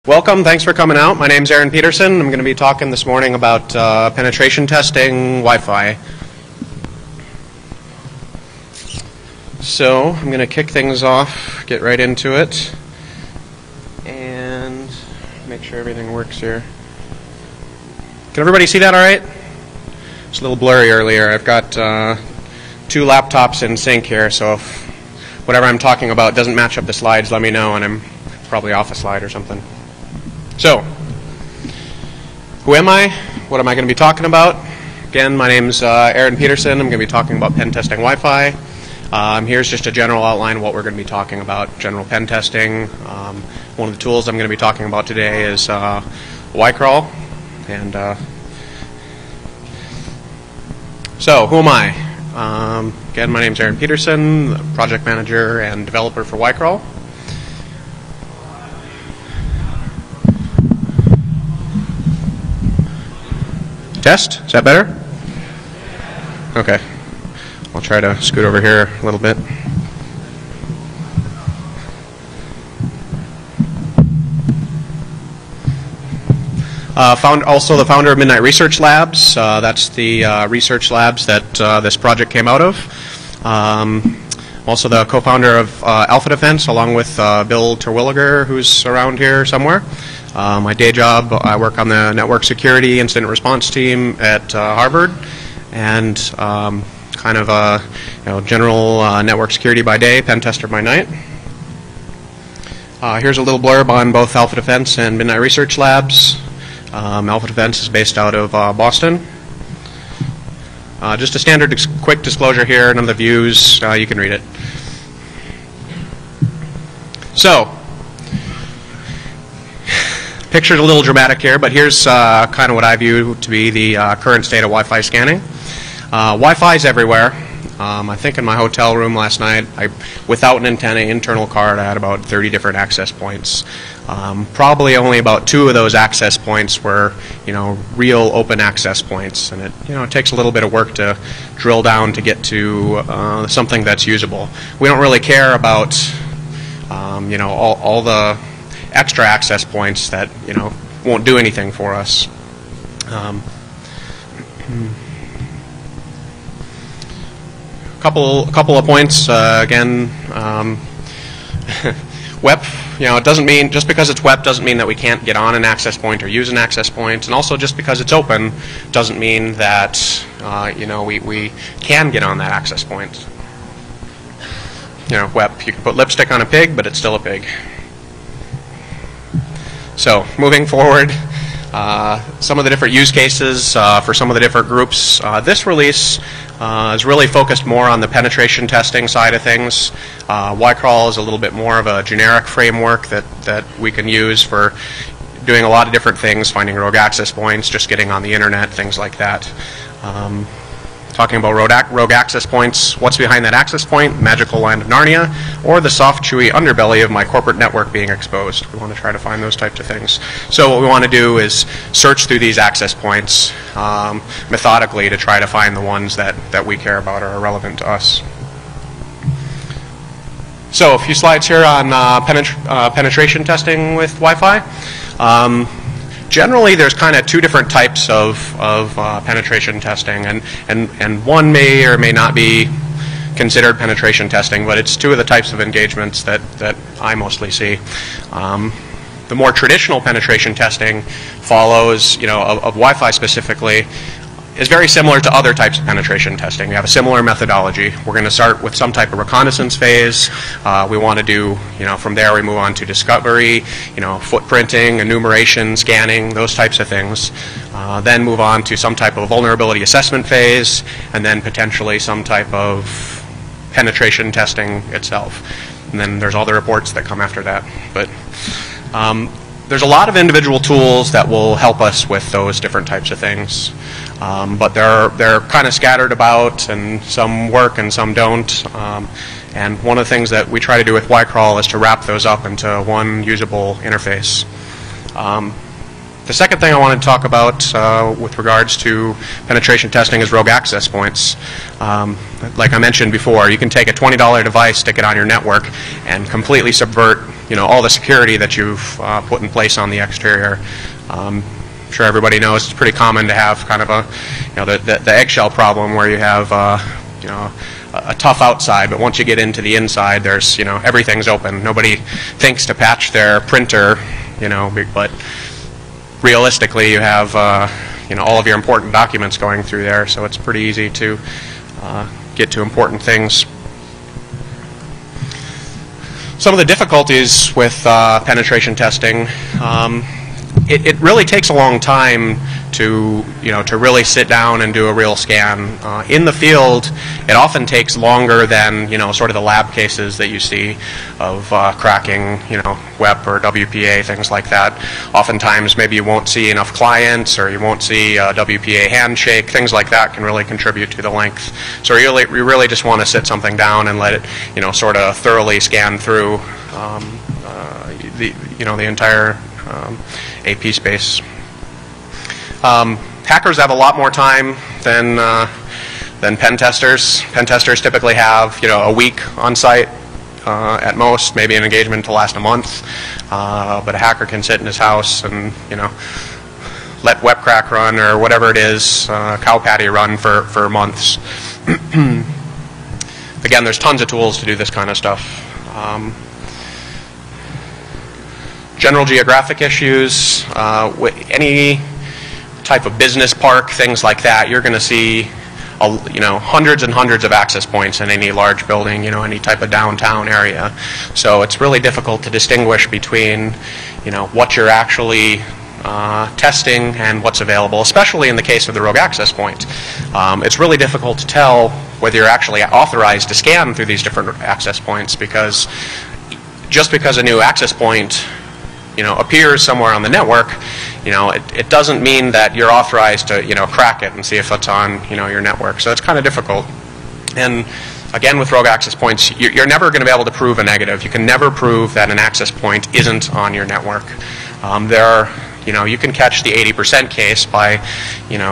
Welcome, thanks for coming out. My name's Peterson. I'm going to be talking this morning about penetration testing Wi-Fi. So I'm going to kick things off, get right into it, and make sure everything works here. Can everybody see that all right? It's a little blurry earlier. I've got two laptops in sync here, so if whatever I'm talking about doesn't match up the slides, let me know, and I'm probably off a slide or something. So, who am I? What am I going to be talking about? Again, my name's Peterson. I'm going to be talking about pen testing Wi-Fi. Here's just a general outline of what we're going to be talking about. General pen testing. One of the tools I'm going to be talking about today is Y-crawl. And so, who am I? Again, my name's Peterson, the project manager and developer for Y-crawl. Test? Is that better? Okay. I'll try to scoot over here a little bit. Also the founder of Midnight Research Labs. That's the research labs that this project came out of. Also the co-founder of Alpha Defense, along with Bill Terwilliger, who's around here somewhere. My day job, I work on the network security incident response team at Harvard, and kind of a general network security by day, pen tester by night. Here's a little blurb on both Alpha Defense and Midnight Research Labs. Alpha Defense is based out of Boston. Just a standard quick disclosure here, none of the views, you can read it. So, picture's a little dramatic here, but here's kind of what I view to be the current state of Wi-Fi scanning. Wi-Fi is everywhere. I think in my hotel room last night, without an antenna, internal card, I had about 30 different access points. Probably only about 2 of those access points were, real open access points, and it takes a little bit of work to drill down to get to something that's usable. We don't really care about, all the extra access points that won't do anything for us. Couple of points again. WEP, it doesn't mean, just because it's WEP doesn't mean that we can't get on an access point or use an access point, and also just because it's open doesn't mean that we can get on that access point. WEP, you can put lipstick on a pig, but it's still a pig. So, moving forward, some of the different use cases for some of the different groups. This release is really focused more on the penetration testing side of things. Y-crawl is a little bit more of a generic framework that we can use for doing a lot of different things, finding rogue access points, just getting on the internet, things like that. Talking about rogue access points, what's behind that access point, magical land of Narnia, or the soft, chewy underbelly of my corporate network being exposed. We want to try to find those types of things. So what we want to do is search through these access points methodically to try to find the ones that we care about or are relevant to us. So a few slides here on penetration testing with Wi-Fi. Generally, there's kind of 2 different types of penetration testing, and one may or may not be considered penetration testing, but it's 2 of the types of engagements that I mostly see. The more traditional penetration testing follows, of Wi-Fi specifically, is very similar to other types of penetration testing. We have a similar methodology. We're going to start with some type of reconnaissance phase. We want to do, from there we move on to discovery, footprinting, enumeration, scanning, those types of things. Then move on to some type of vulnerability assessment phase, and then potentially some type of penetration testing itself. And then there's all the reports that come after that. But there's a lot of individual tools that will help us with those different types of things. But they're kind of scattered about, and some work and some don't. And one of the things that we try to do with Y-crawl is to wrap those up into one usable interface. The second thing I want to talk about with regards to penetration testing is rogue access points. Like I mentioned before, you can take a $20 device, stick it on your network, and completely subvert all the security that you've put in place on the exterior. I'm sure everybody knows it's pretty common to have kind of a, the eggshell problem where you have, a tough outside, but once you get into the inside, there's, everything's open. Nobody thinks to patch their printer, but realistically, you have, all of your important documents going through there, so it's pretty easy to get to important things. Some of the difficulties with penetration testing, it really takes a long time to really sit down and do a real scan. In the field, it often takes longer than sort of the lab cases that you see of cracking WEP or WPA, things like that. Oftentimes maybe you won't see enough clients, or you won't see a WPA handshake. Things like that can really contribute to the length. So you really just want to sit something down and let it sort of thoroughly scan through the entire AP space. Hackers have a lot more time than pen testers. Pen testers typically have a week on site at most, maybe an engagement to last a month. But a hacker can sit in his house and let WebCrack run or whatever it is, cow patty run for months. Again, there's tons of tools to do this kind of stuff. General geographic issues, any type of business park, things like that, you're going to see hundreds and hundreds of access points in any large building, any type of downtown area. So it's really difficult to distinguish between what you're actually testing and what's available, especially in the case of the rogue access point. It's really difficult to tell whether you're actually authorized to scan through these different access points, because just because a new access point appears somewhere on the network, it doesn't mean that you're authorized to, crack it and see if it's on, your network. So it's kind of difficult. And again, with rogue access points, you're never going to be able to prove a negative. You can never prove that an access point isn't on your network. You can catch the 80% case by,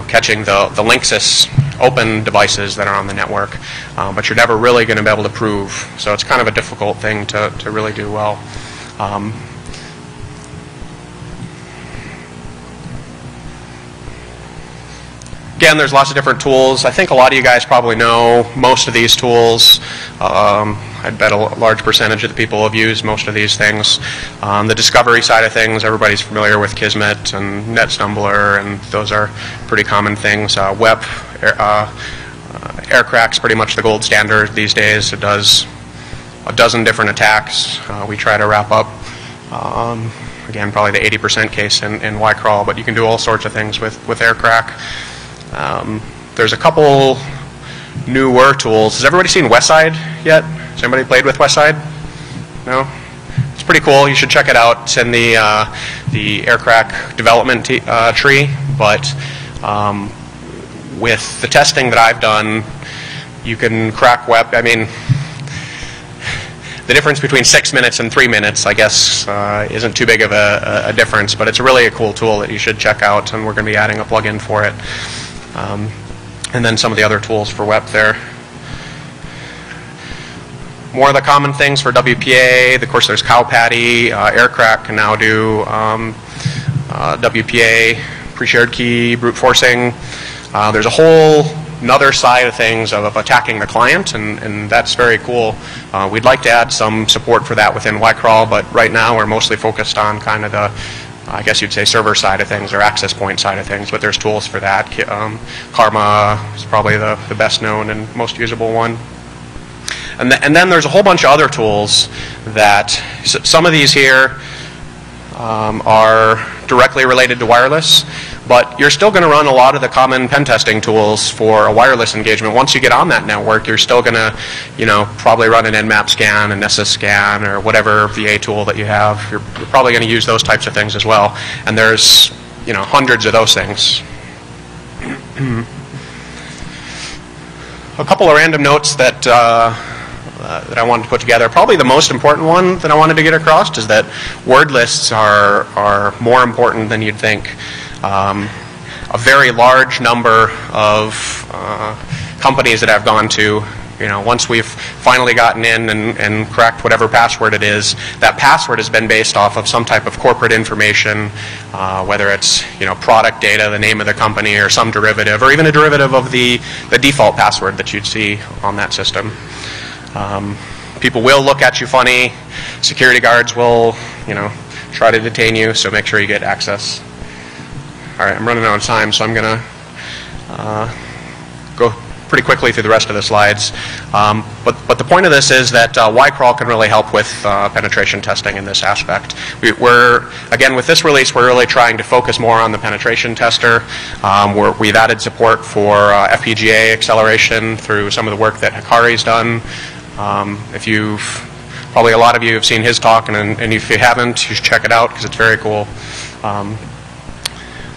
catching the Linksys open devices that are on the network, but you're never really going to be able to prove. So it's kind of a difficult thing to really do well. Again, there's lots of different tools. I think a lot of you guys probably know most of these tools. I'd bet a large percentage of the people have used most of these things. The discovery side of things, everybody's familiar with Kismet and NetStumbler, and those are pretty common things. WEP, Aircrack's pretty much the gold standard these days. It does a dozen different attacks. We try to wrap up, again, probably the 80% case in YCrawl, but you can do all sorts of things with Aircrack. There's a couple newer tools. Has everybody seen Westside yet? Has anybody played with Westside? No? It's pretty cool. You should check it out. It's in the Aircrack development tree. But with the testing that I've done, you can crack WEP. I mean, the difference between 6 minutes and 3 minutes, I guess, isn't too big of a difference. But it's really a cool tool that you should check out, and we're going to be adding a plugin for it. And then some of the other tools for WEP there. More of the common things for WPA, of course there's cow patty. Aircrack can now do WPA, pre-shared key, brute forcing. There's a whole another side of things of attacking the client, and that's very cool. We'd like to add some support for that within YCrawl, but right now we're mostly focused on kind of the, I guess you'd say, server side of things or access point side of things, but there's tools for that. Karma is probably the best known and most usable one. And then there's a whole bunch of other tools that, some of these here are directly related to wireless, but you're still going to run a lot of the common pen testing tools for a wireless engagement. Once you get on that network, you're still going to, probably run an Nmap scan, an SS scan, or whatever VA tool that you have. You're probably going to use those types of things as well. And there's, hundreds of those things. A couple of random notes that I wanted to put together. Probably the most important one that I wanted to get across is that word lists are more important than you'd think. A very large number of companies that I've gone to Once we've finally gotten in and cracked whatever password it is, that password has been based off of some type of corporate information, whether it's product data, the name of the company, or some derivative, or even a derivative of the default password that you'd see on that system. People will look at you funny. Security guards will, try to detain you, so make sure you get access. All right, I'm running out of time, so I'm going to go pretty quickly through the rest of the slides. But the point of this is that Y-crawl can really help with penetration testing in this aspect. Again, with this release, we're really trying to focus more on the penetration tester. We've added support for FPGA acceleration through some of the work that Hikari's done. Probably a lot of you have seen his talk, and if you haven't, you should check it out because it's very cool.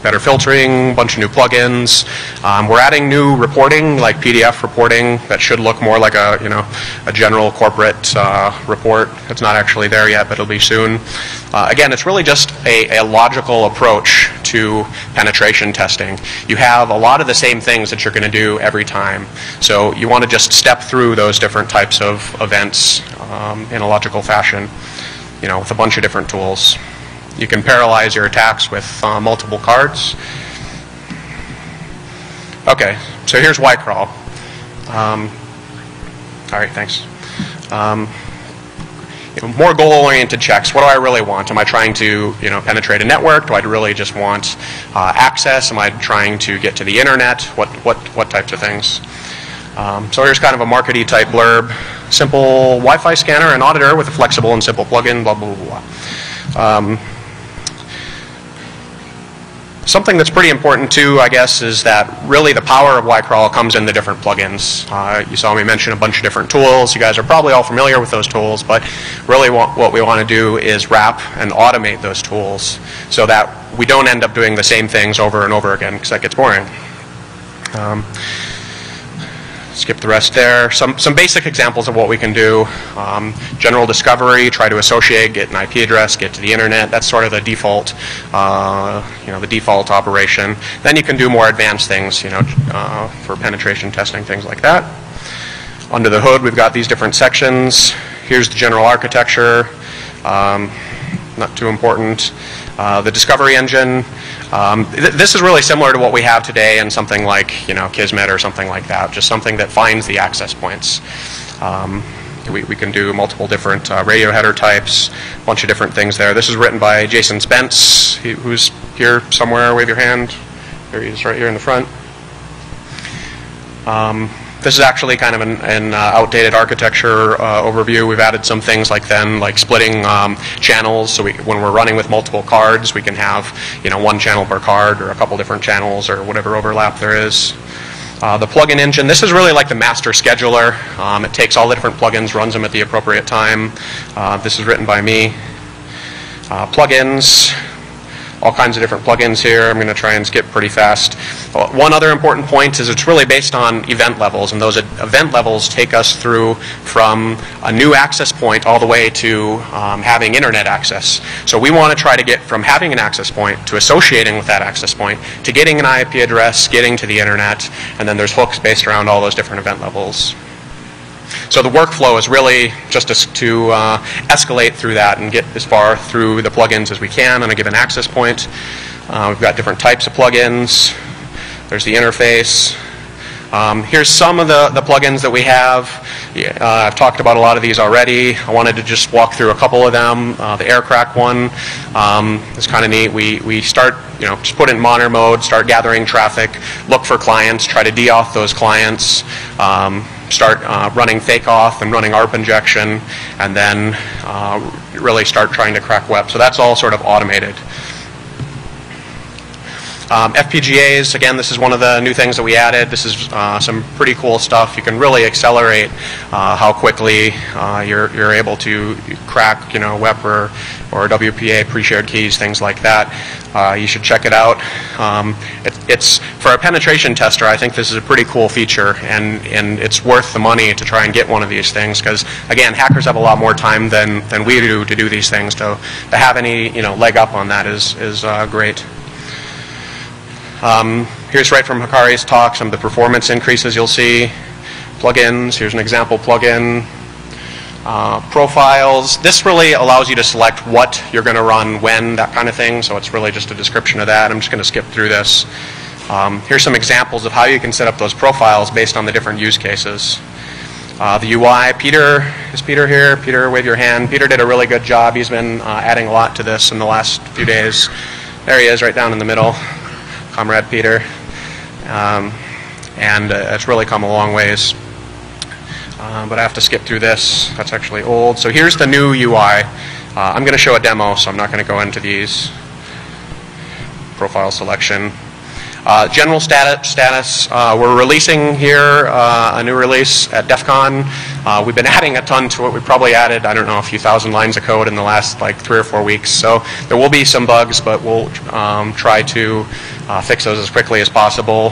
Better filtering, a bunch of new plugins. We're adding new reporting, like PDF reporting, that should look more like a general corporate report. It's not actually there yet, but it'll be soon. Again, it's really just a logical approach to penetration testing. You have a lot of the same things that you're going to do every time. So you want to just step through those different types of events in a logical fashion, with a bunch of different tools. You can parallelize your attacks with multiple cards. Okay, so here's Y-crawl. All right, thanks. More goal-oriented checks. What do I really want? Am I trying to penetrate a network? Do I really just want access? Am I trying to get to the internet? What types of things? So here's kind of a markety type blurb. Simple Wi-Fi scanner and auditor with a flexible and simple plugin, blah, blah, blah, blah. Something that's pretty important too, I guess, is that really the power of Y-crawl comes in the different plugins. You saw me mention a bunch of different tools. You guys are probably all familiar with those tools, but really what we want to do is wrap and automate those tools so that we don't end up doing the same things over and over again, because that gets boring. Skip the rest there. Some basic examples of what we can do. General discovery, try to associate, get an IP address, get to the internet. That's sort of the default, the default operation. Then you can do more advanced things, for penetration testing, things like that. Under the hood, we've got these different sections. Here's the general architecture. Not too important. The discovery engine. This is really similar to what we have today in something like Kismet or something like that, just something that finds the access points. We can do multiple different radio header types, a bunch of different things there. This is written by Jason Spence, who's here somewhere. Wave your hand. There he is, right here in the front. This is actually kind of an outdated architecture overview. We've added some things like splitting channels. So when we're running with multiple cards, we can have one channel per card or a couple different channels or whatever overlap there is. The plugin engine. This is really like the master scheduler. It takes all the different plugins, runs them at the appropriate time. This is written by me. Plugins. All kinds of different plugins here. I'm going to try and skip pretty fast. One other important point is it's really based on event levels, and those event levels take us through from a new access point all the way to having internet access. So we want to try to get from having an access point to associating with that access point to getting an IP address, getting to the internet, and then there's hooks based around all those different event levels. So the workflow is really just to escalate through that and get as far through the plugins as we can on a given access point. We've got different types of plugins. There's the interface. Here's some of the plugins that we have. I've talked about a lot of these already. I wanted to just walk through a couple of them. The aircrack one is kind of neat. We start, just put it in monitor mode, start gathering traffic, look for clients, try to de-auth those clients, start running fake auth and running ARP injection, and then really start trying to crack web. So that's all sort of automated. FPGAs, again, this is one of the new things that we added. This is some pretty cool stuff. You can really accelerate how quickly you're able to crack, WEP or WPA pre-shared keys, things like that. You should check it out. It's for a penetration tester. I think this is a pretty cool feature, and it's worth the money to try and get one of these things because, again, hackers have a lot more time than we do to do these things. So to have any leg up on that is great. Here's right from Hikari's talk some of the performance increases you'll see. Plugins, here's an example plugin. Profiles, this really allows you to select what you're going to run, when, that kind of thing, so it's really just a description of that. I'm just going to skip through this. Here's some examples of how you can set up those profiles based on the different use cases. The UI, Peter, is Peter here? Peter, wave your hand. Peter did a really good job. He's been adding a lot to this in the last few days. There he is, right down in the middle. Comrade Peter. It's really come a long ways. But I have to skip through this. That's actually old. So here's the new UI. I'm going to show a demo, so I'm not going to go into these. Profile selection. General status, we're releasing here a new release at DEF CON. We've been adding a ton to it. We probably added, I don't know, a few thousand lines of code in the last like 3 or 4 weeks. So there will be some bugs, but we'll try to fix those as quickly as possible.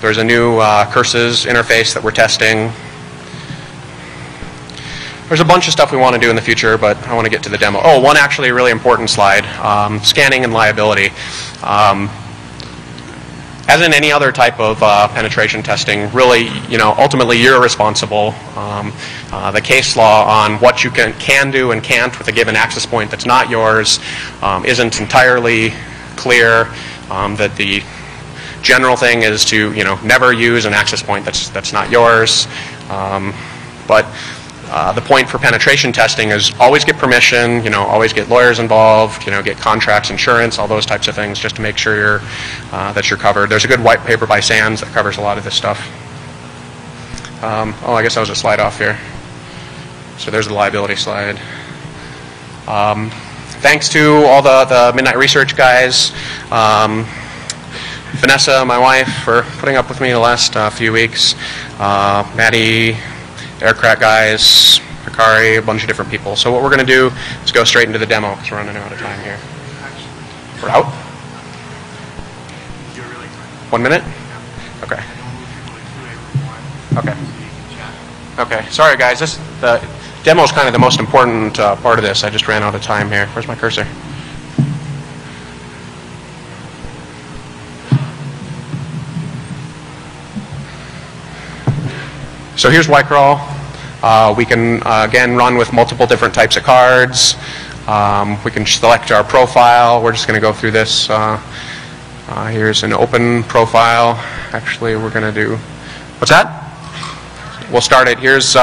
There's a new curses interface that we're testing. There's a bunch of stuff we want to do in the future, but I want to get to the demo. Oh, one actually really important slide, scanning and liability. As in any other type of penetration testing, really, ultimately you're responsible. The case law on what you can do and can't with a given access point that's not yours isn't entirely clear. That the general thing is to, never use an access point that's not yours. But the point for penetration testing is always get permission, always get lawyers involved, get contracts, insurance, all those types of things, just to make sure that you're covered. There's a good white paper by Sands that covers a lot of this stuff. I guess that was a slide off here. So there's the liability slide. Thanks to all the Midnight Research guys, Vanessa, my wife, for putting up with me the last few weeks. Maddie, Aircraft guys, Hikari, a bunch of different people. So what we're going to do is go straight into the demo because we're running out of time here. We're out? 1 minute? Okay. Okay. Okay. Sorry, guys. The demo is kind of the most important part of this. I just ran out of time here. Where's my cursor? So here's Y-crawl. We can, again, run with multiple different types of cards. We can select our profile. We're just going to go through this. Here's an open profile. Actually, we're going to do... What's that? We'll start it. Here's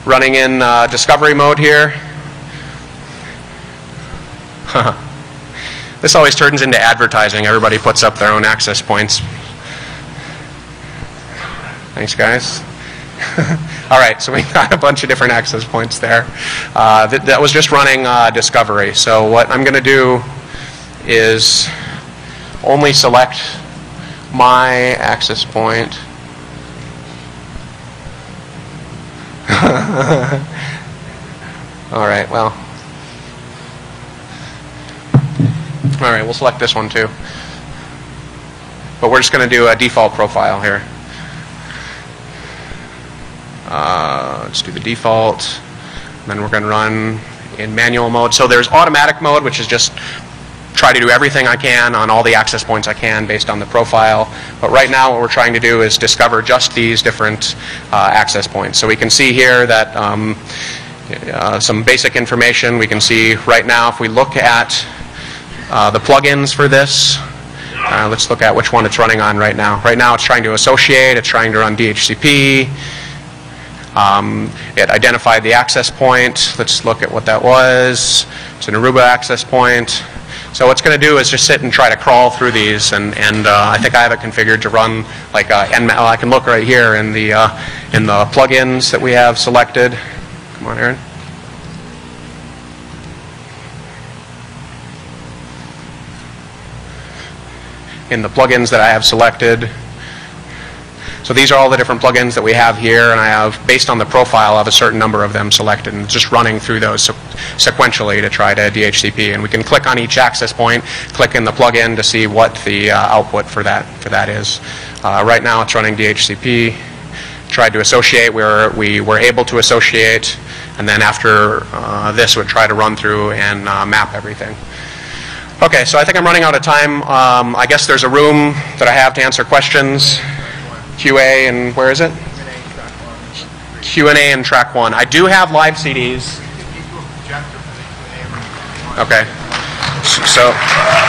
running in discovery mode here. This always turns into advertising. Everybody puts up their own access points. Thanks, guys. All right, so we've got a bunch of different access points there. That was just running discovery. So what I'm going to do is only select my access point. All right, well. All right, we'll select this one too. But we're just going to do a default profile here. Let's do the default, and then we're going to run in manual mode. So there's automatic mode, which is just try to do everything I can on all the access points I can based on the profile. But right now what we're trying to do is discover just these different access points. So we can see here that some basic information. We can see right now if we look at the plugins for this, let's look at which one it's running on right now. Right now it's trying to associate, it's trying to run DHCP. It identified the access point. Let's look at what that was. It's an Aruba access point. So what it's going to do is just sit and try to crawl through these, and I think I have it configured to run like I can look right here in the plugins that we have selected. Come on, Aaron. In the plugins that I have selected. So these are all the different plugins that we have here, and I have, based on the profile, I have a certain number of them selected, and just running through those sequentially to try to DHCP. And we can click on each access point, click in the plugin to see what the output for that is. Right now it's running DHCP. Tried to associate where we were able to associate, and then after this would try to run through and map everything. Okay, so I think I'm running out of time. I guess there's a room that I have to answer questions. QA, and where is it? Q&A in track 1. I do have live CDs. Okay. So.